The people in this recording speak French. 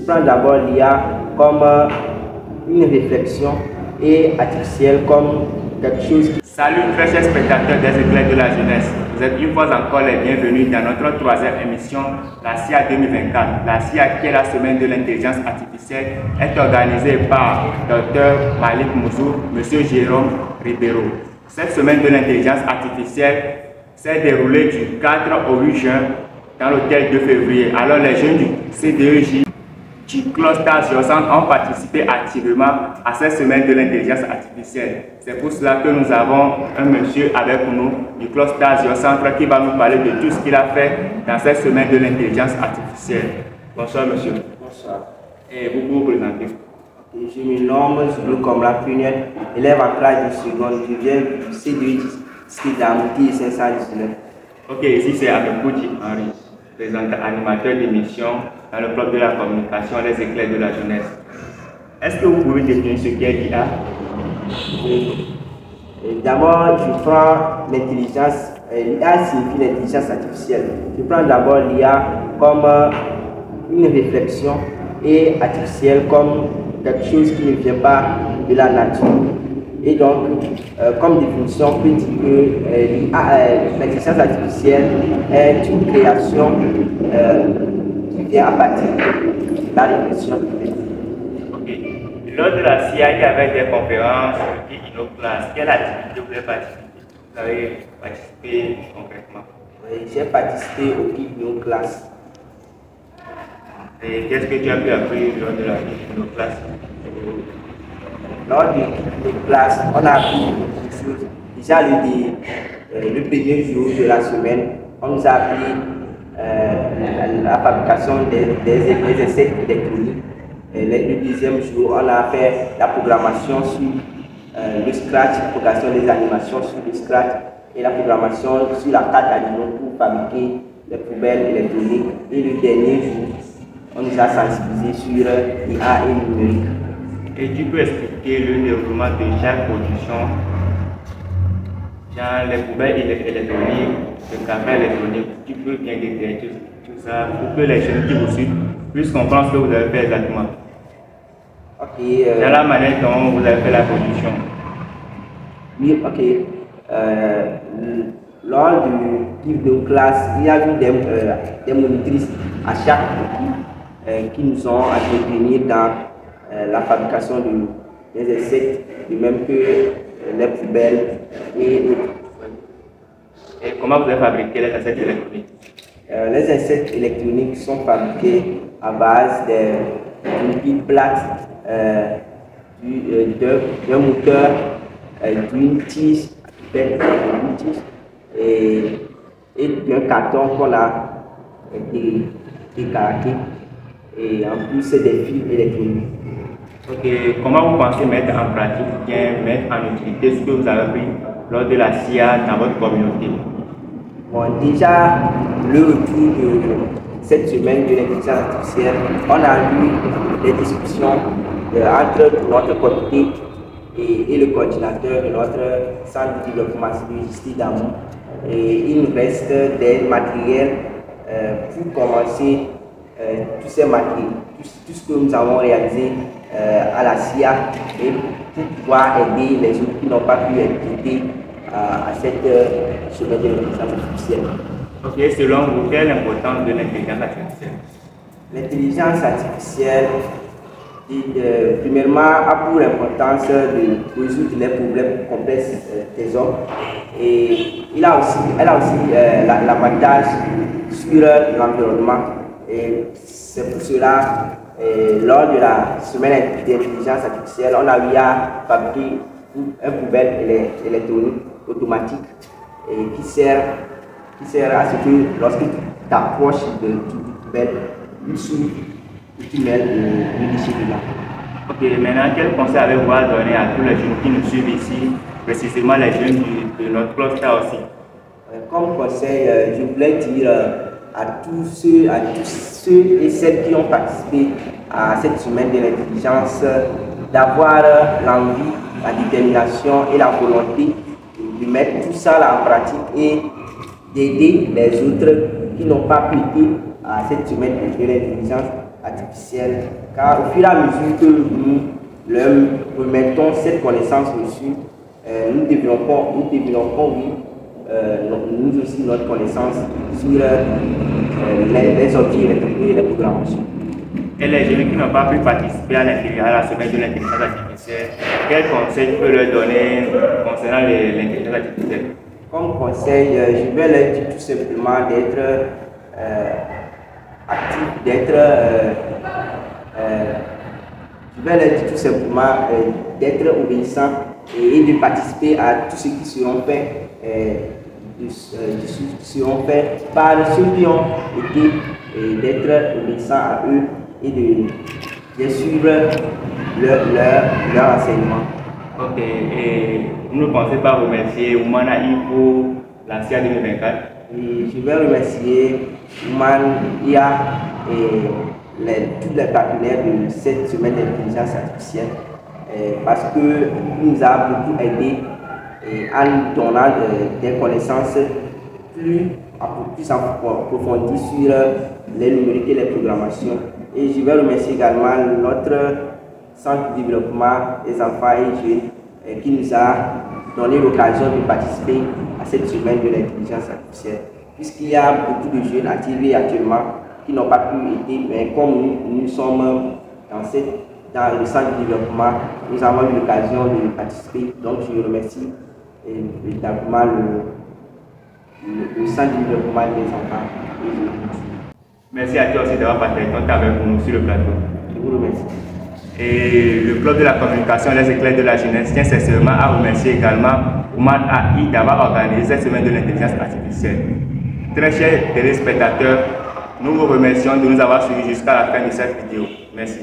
prends d'abord l'IA comme une réflexion et artificielle comme quelque chose qui... Salut très chers spectateurs des éclairs de la jeunesse. Vous êtes une fois encore les bienvenus dans notre troisième émission, la CIA 2024. La CIA, qui est la semaine de l'intelligence artificielle, est organisée par Dr Malik Mouzou, M. Jérôme Ribeiro. Cette semaine de l'intelligence artificielle s'est déroulée du 4 au 8 juin dans l'hôtel de février. Alors les jeunes du CDEJ du cluster Géocentre ont participé activement à cette semaine de l'intelligence artificielle. C'est pour cela que nous avons un monsieur avec nous du cluster Géocentre qui va nous parler de tout ce qu'il a fait dans cette semaine de l'intelligence artificielle. Bonsoir monsieur. Bonsoir. Et vous pouvez vous présenter. Je me nomme Zulu comme la prunelle, élève en classe de seconde. Je viens du CDEJ d'Amouti 519. Ok, ici c'est Abekouti Henri, présentateur animateur d'émission dans le club de la communication Les éclairs de la jeunesse. Est-ce que vous pouvez définir ce qu'est l'IA? D'abord, je prends l'intelligence. L'IA signifie l'intelligence artificielle. Je prends d'abord l'IA comme une réflexion et artificielle comme quelque chose qui ne vient pas de la nature. Et donc, comme définition, on peut dire que l'intelligence artificielle est une création qui vient à partir de la réflexion. Ok. Lors de la CIA, il y avait des conférences qui InnoClass. Quelle activité vous avez participé concrètement? J'ai participé au Kid InnoClass. Et qu'est-ce que tu as pu apprendre lors de la InnoClass? Lors de classe, on a appris beaucoup de choses. Déjà, le premier jour de la semaine, on nous a appris la fabrication des essais électroniques. Le deuxième jour, on a fait la programmation sur le Scratch, la programmation des animations sur le Scratch et la programmation sur la carte à nylon pour fabriquer les poubelles électroniques. Et le dernier jour, on nous a sensibilisé sur l'IA et le numérique. Et tu peux expliquer le déroulement de chaque production, genre les poubelles électroniques, le café électronique, tu peux bien détailler tout ça pour que les jeunes qui vous suivent puissent comprendre ce que vous avez fait exactement. Ok. Dans la manière dont vous avez fait la production. Oui, ok. Lors du livre de classe, il y a eu des monitrices à chaque équipe qui nous ont accompagnés dans la fabrication des essais, de même que les poubelles et autres. Et comment vous avez fabriqué les essais électroniques? Les essais électroniques sont fabriqués à base d'une pile plate, d'un moteur, d'une tige, et d'un carton qu'on a décaraqué, et en plus c'est des fils électroniques. Ok, comment vous pensez mettre en pratique ou bien mettre en utilité ce que vous avez appris lors de la CIA dans votre communauté? Bon, déjà, le retour de cette semaine de l'intelligence artificielle, on a eu des discussions entre notre comité et le coordinateur de notre centre de développement logistique d'Amont. Et il nous reste des matériels pour commencer tous ces matériels, tout ce que nous avons réalisé à la CIA et pour pouvoir aider les autres qui n'ont pas pu être à cette semaine de l'intelligence artificielle. Ok, selon vous, quelle est l'importance de l'intelligence artificielle? L'intelligence artificielle, premièrement, a pour importance de résoudre les problèmes complexes des hommes. Et elle a aussi l'avantage sur l'environnement. Et c'est pour cela, lors de la semaine d'intelligence artificielle, on a eu à fabriquer un poubelle électronique automatique et qui sert à ce que lorsque tu t'approches de poubelle, il s'ouvre et tu mets le déchet dedans. Ok, maintenant, quel conseil avez-vous à donner à tous les jeunes qui nous suivent ici, précisément les jeunes de notre cluster aussi? Comme conseil, je voulais dire à tous ceux et celles qui ont participé à cette semaine de l'intelligence d'avoir l'envie, la détermination et la volonté de mettre tout ça là en pratique et d'aider les autres qui n'ont pas pu à cette semaine de l'intelligence artificielle, car au fur et à mesure que nous leur remettons cette connaissance reçue, nous développons nous aussi notre connaissance sur les objets et les programmations. Et les jeunes qui n'ont pas pu participer à la semaine de l'intelligence artificielle, quels conseils tu peux leur donner concernant l'intelligence artificielle? Comme conseil, je vais leur dire tout simplement d'être actifs, je vais leur dire tout simplement d'être obéissants et de participer à tout ce qui seront faits, par ceux qui ont été, d'être obéissants à eux et de suivre leur enseignement. Ok, et vous ne pensez pas remercier Oumana pour la CIA 2024? Et je vais remercier Oumana et tous les partenaires de cette semaine d'intelligence artificielle parce qu'il nous a beaucoup aidé en nous donnant des connaissances plus approfondies sur les numériques et les programmations. Et je vais remercier également notre centre de développement des enfants et jeunes qui nous a donné l'occasion de participer à cette semaine de l'intelligence artificielle. Puisqu'il y a beaucoup de jeunes activés actuellement qui n'ont pas pu aider, mais comme nous sommes dans le centre de développement, nous avons eu l'occasion de participer. Donc je remercie évidemment le centre de développement des enfants et jeunes. Merci à toi aussi d'avoir partagé ton temps avec nous sur le plateau. Je vous remercie. Et le club de la communication Les Éclairs de la jeunesse tient sincèrement à remercier également Oumana AI d'avoir organisé cette semaine de l'intelligence artificielle. Très chers téléspectateurs, nous vous remercions de nous avoir suivis jusqu'à la fin de cette vidéo. Merci.